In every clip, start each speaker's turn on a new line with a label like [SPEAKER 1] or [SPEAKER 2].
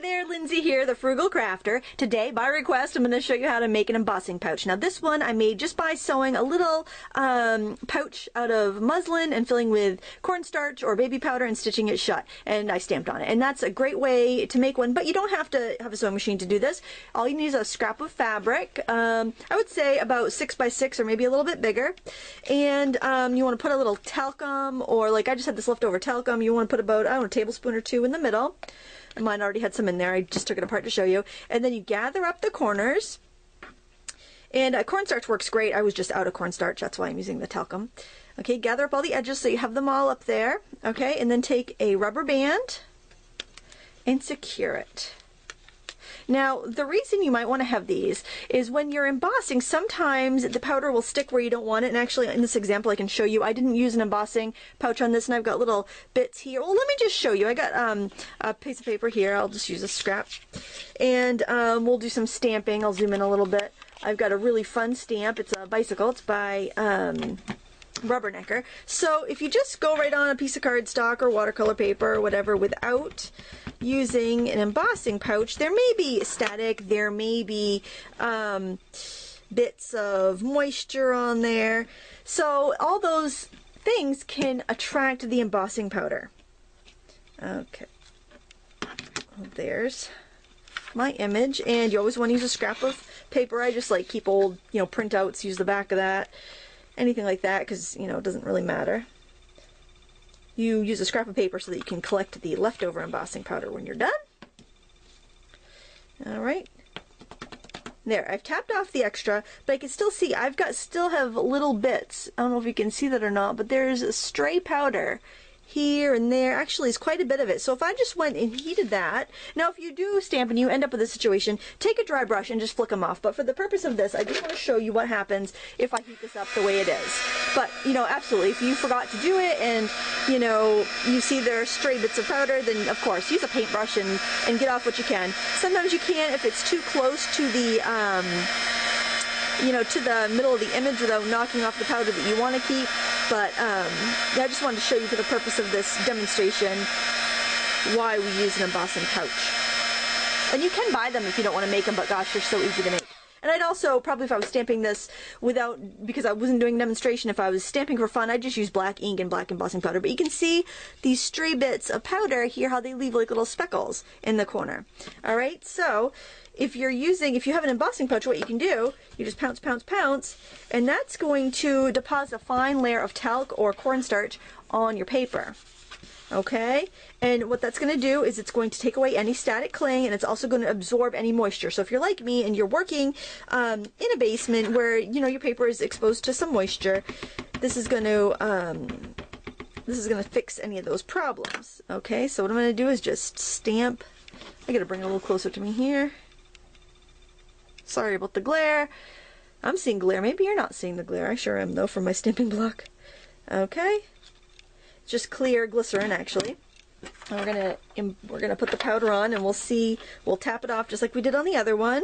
[SPEAKER 1] there, Lindsay here, the Frugal Crafter. Today, by request, I'm going to show you how to make an embossing pouch. Now this one I made just by sewing a little pouch out of muslin and filling with cornstarch or baby powder and stitching it shut. And I stamped on it. And that's a great way to make one, but you don't have to have a sewing machine to do this. All you need is a scrap of fabric. I would say about 6 by 6 or maybe a little bit bigger. And you want to put a little talcum, or like I just had this leftover talcum, you want to put about, I don't know, a tablespoon or 2 in the middle. Mine already had some in there. I just took it apart to show you. And then you gather up the corners. And cornstarch works great. I was just out of cornstarch. That's why I'm using the talcum. Okay, gather up all the edges so you have them all up there. Okay, and then take a rubber band and secure it. Now, the reason you might want to have these is when you're embossing, sometimes the powder will stick where you don't want it. And actually, in this example, I can show you, I didn't use an embossing pouch on this, and I've got little bits here. Well, let me just show you. I got a piece of paper here. I'll just use a scrap. And we'll do some stamping. I'll zoom in a little bit. I've got a really fun stamp. It's a bicycle. It's by Rubbernecker. So if you just go right on a piece of cardstock or watercolor paper or whatever without using an embossing pouch, there may be static, there may be bits of moisture on there. So all those things can attract the embossing powder. Okay. Well, there's my image, and you always want to use a scrap of paper. I just like keep old, printouts, use the back of that. Anything like that, because, it doesn't really matter. You use a scrap of paper so that you can collect the leftover embossing powder when you're done. Alright. There, I've tapped off the extra, but I can still see, still have little bits. I don't know if you can see that or not, but there's a stray powder here and there. Actually, it's quite a bit of it. So if I just went and heated that, now if you do stamp and you end up with a situation, take a dry brush and just flick them off. But for the purpose of this, I just want to show you what happens if I heat this up the way it is. But, absolutely, if you forgot to do it and, you see there are stray bits of powder, then of course, use a paintbrush and get off what you can. Sometimes you can't if it's too close to the, to the middle of the image without knocking off the powder that you want to keep. But yeah, I just wanted to show you for the purpose of this demonstration why we use an embossing pouch. And you can buy them if you don't want to make them, but gosh, they're so easy to make. And I'd also, probably if I was stamping this because I wasn't doing a demonstration, if I was stamping for fun, I'd just use black ink and black embossing powder. But you can see these stray bits of powder here, how they leave like little speckles in the corner. Alright, so if you have an embossing pouch, what you can do, you just pounce, pounce, pounce, and that's going to deposit a fine layer of talc or cornstarch on your paper. Okay? And what that's going to do is it's going to take away any static cling, and it's also going to absorb any moisture. So if you're like me and you're working in a basement where, your paper is exposed to some moisture, this is going to fix any of those problems. Okay? So what I'm going to do is just stamp. I got to bring it a little closer to me here. Sorry about the glare. I'm seeing glare. Maybe you're not seeing the glare. I sure am, though, from my stamping block. Okay. It's just clear glycerin, actually. And we're gonna put the powder on, and we'll tap it off just like we did on the other one.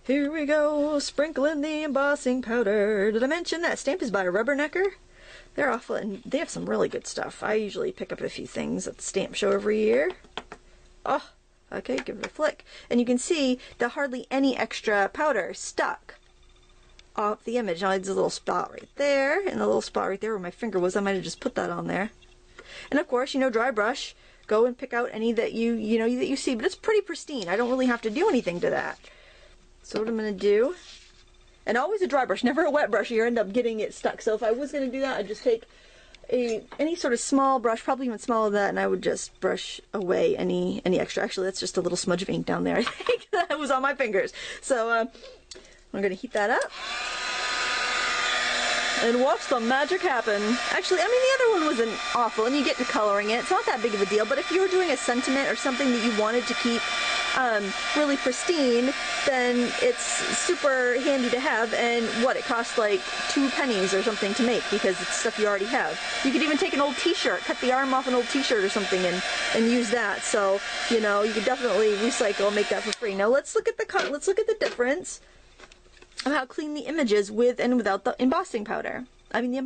[SPEAKER 1] Here we go, sprinkling the embossing powder. Did I mention that stamp is by Rubbernecker? They're awful, and they have some really good stuff. I usually pick up a few things at the stamp show every year. Oh. Okay, give it a flick. And you can see that hardly any extra powder stuck off the image. Now there's a little spot right there, and a little spot right there where my finger was. I might have just put that on there. And of course, dry brush. Go and pick out any that you see, but it's pretty pristine. I don't really have to do anything to that. So what I'm going to do, and always a dry brush, never a wet brush, or you end up getting it stuck. So if I was going to do that, I'd just take any sort of small brush, probably even smaller than that, and I would just brush away any extra. Actually, that's just a little smudge of ink down there. I think that was on my fingers. So I'm going to heat that up and watch the magic happen. Actually, the other one wasn't awful, and you get to coloring it. It's not that big of a deal, but if you were doing a sentiment or something that you wanted to keep really pristine, then it's super handy to have. And it costs like 2 pennies or something to make, because it's stuff you already have. You could even take an old t-shirt, cut the arm off an old t-shirt or something, and use that. So you could definitely recycle and make that for free. Now let's look at the difference of how clean the image is with and without the embossing powder. the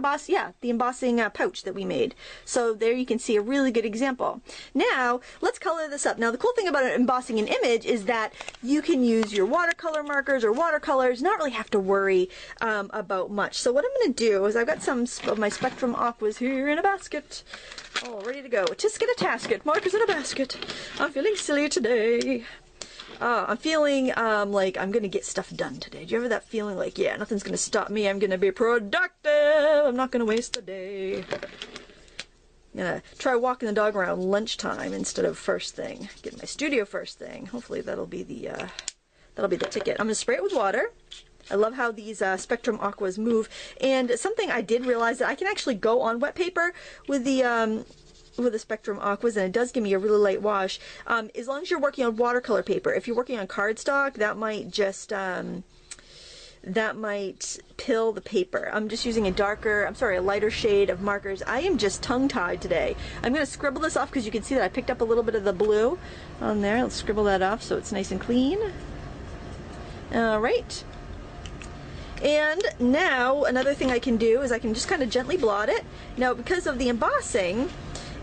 [SPEAKER 1] embossing pouch that we made. So there you can see a really good example. Now, let's color this up. Now, the cool thing about embossing an image is that you can use your watercolor markers or watercolors, not really have to worry about much. So what I'm going to do is I've got some of my Spectrum Aquas here in a basket, all ready to go. Just get a tasket, markers in a basket. I'm feeling silly today. I'm feeling like I'm going to get stuff done today. Do you ever that feeling like, yeah, nothing's going to stop me. I'm going to be productive. I'm not going to waste the day. I'm going to try walking the dog around lunchtime instead of first thing. Get in my studio first thing. Hopefully that'll be the ticket. I'm going to spray it with water. I love how these Spectrum Aquas move. And something I did realize that I can actually go on wet paper with the Spectrum Aquas, and it does give me a really light wash. As long as you're working on watercolor paper. If you're working on cardstock, that might just that might pill the paper. I'm just using a lighter shade of markers. I am just tongue-tied today. I'm going to scribble this off because you can see that I picked up a little bit of the blue on there. Let's scribble that off so it's nice and clean. All right. And now another thing I can do is I can just kind of gently blot it. Now, because of the embossing,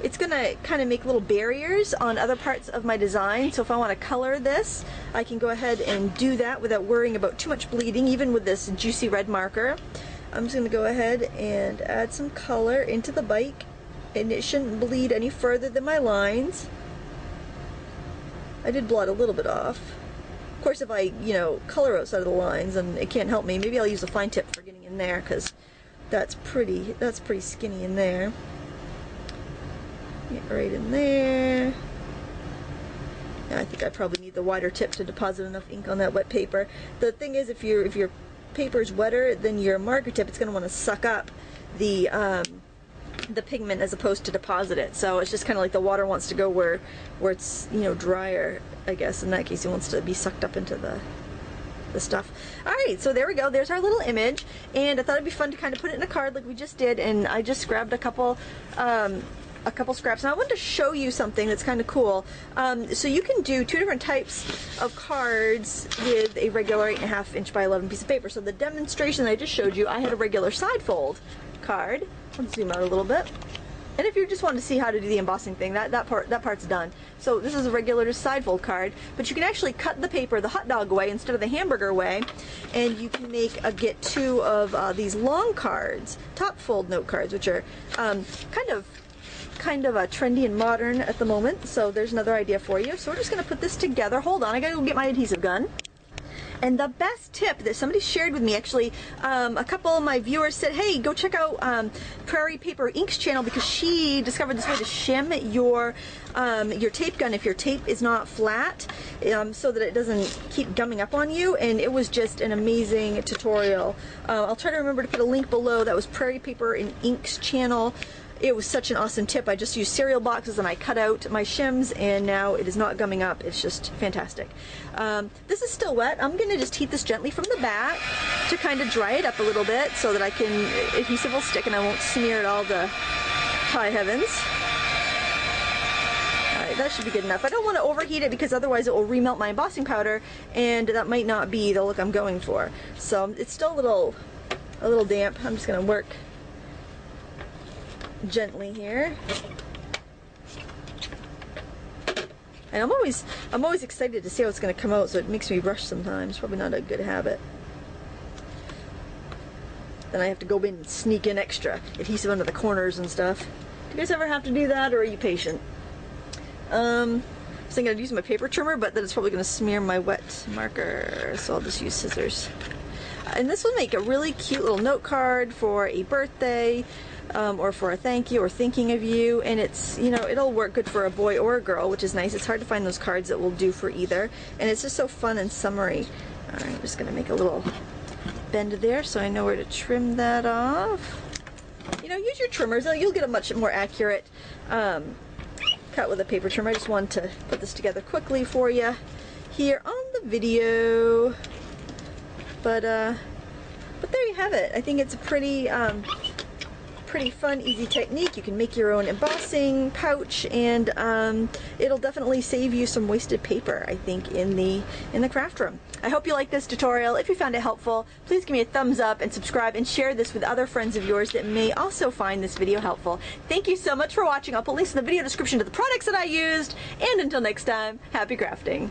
[SPEAKER 1] it's going to kind of make little barriers on other parts of my design. So if I want to color this, I can go ahead and do that without worrying about too much bleeding, even with this juicy red marker. I'm just going to go ahead and add some color into the bike, and it shouldn't bleed any further than my lines. I did blot a little bit off. Of course, if I, color outside of the lines, then it can't help me. Maybe I'll use a fine tip for getting in there, because that's pretty skinny in there. Get right in there. I think I probably need the wider tip to deposit enough ink on that wet paper. The thing is, if your paper's wetter than your marker tip, it's going to want to suck up the pigment as opposed to deposit it. So it's just kind of like the water wants to go where it's drier. I guess in that case it wants to be sucked up into the stuff. Alright, so there we go. There's our little image, and I thought it'd be fun to kind of put it in a card like we just did, and I just grabbed a couple scraps. Now I wanted to show you something that's kind of cool. So you can do two different types of cards with a regular 8.5 inch by 11 piece of paper. So the demonstration that I just showed you, I had a regular side fold card. Let's zoom out a little bit. And if you just want to see how to do the embossing thing, that part's done. So this is a regular side fold card, but you can actually cut the paper the hot dog way instead of the hamburger way, and you can get two of these long cards, top fold note cards, which are kind of trendy and modern at the moment. So there's another idea for you. So we're just going to put this together. Hold on, I gotta go get my adhesive gun. And the best tip that somebody shared with me, actually, a couple of my viewers said, hey, go check out Prairie Paper Ink's channel, because she discovered this way to shim your tape gun if your tape is not flat, so that it doesn't keep gumming up on you. And it was just an amazing tutorial. I'll try to remember to put a link below. That was Prairie Paper and Ink's channel. It was such an awesome tip. I just used cereal boxes and I cut out my shims, and now it is not gumming up. It's just fantastic. This is still wet. I'm going to just heat this gently from the back to kind of dry it up a little bit so that adhesive will stick and I won't smear it all to high heavens. Alright, that should be good enough. I don't want to overheat it because otherwise it will remelt my embossing powder, and that might not be the look I'm going for. So it's still a little damp. I'm just going to work gently here. And I'm always excited to see how it's going to come out, so it makes me rush sometimes. Probably not a good habit. Then I have to go in and sneak in extra adhesive under the corners and stuff. Do you guys ever have to do that, or are you patient? I was thinking I'd use my paper trimmer, but then it's probably going to smear my wet marker, so I'll just use scissors. And this will make a really cute little note card for a birthday, or for a thank you or thinking of you, and it's, it'll work good for a boy or a girl, which is nice. It's hard to find those cards that will do for either, and it's just so fun and summery. Alright, I'm just going to make a little bend there so I know where to trim that off. Use your trimmers. You'll get a much more accurate cut with a paper trimmer. I just wanted to put this together quickly for you here on the video. But there you have it. I think it's a pretty pretty fun, easy technique. You can make your own embossing pouch, and it'll definitely save you some wasted paper, I think, in the craft room. I hope you like this tutorial. If you found it helpful, please give me a thumbs up and subscribe and share this with other friends of yours that may also find this video helpful. Thank you so much for watching. I'll put links in the video description to the products that I used, and until next time, happy crafting.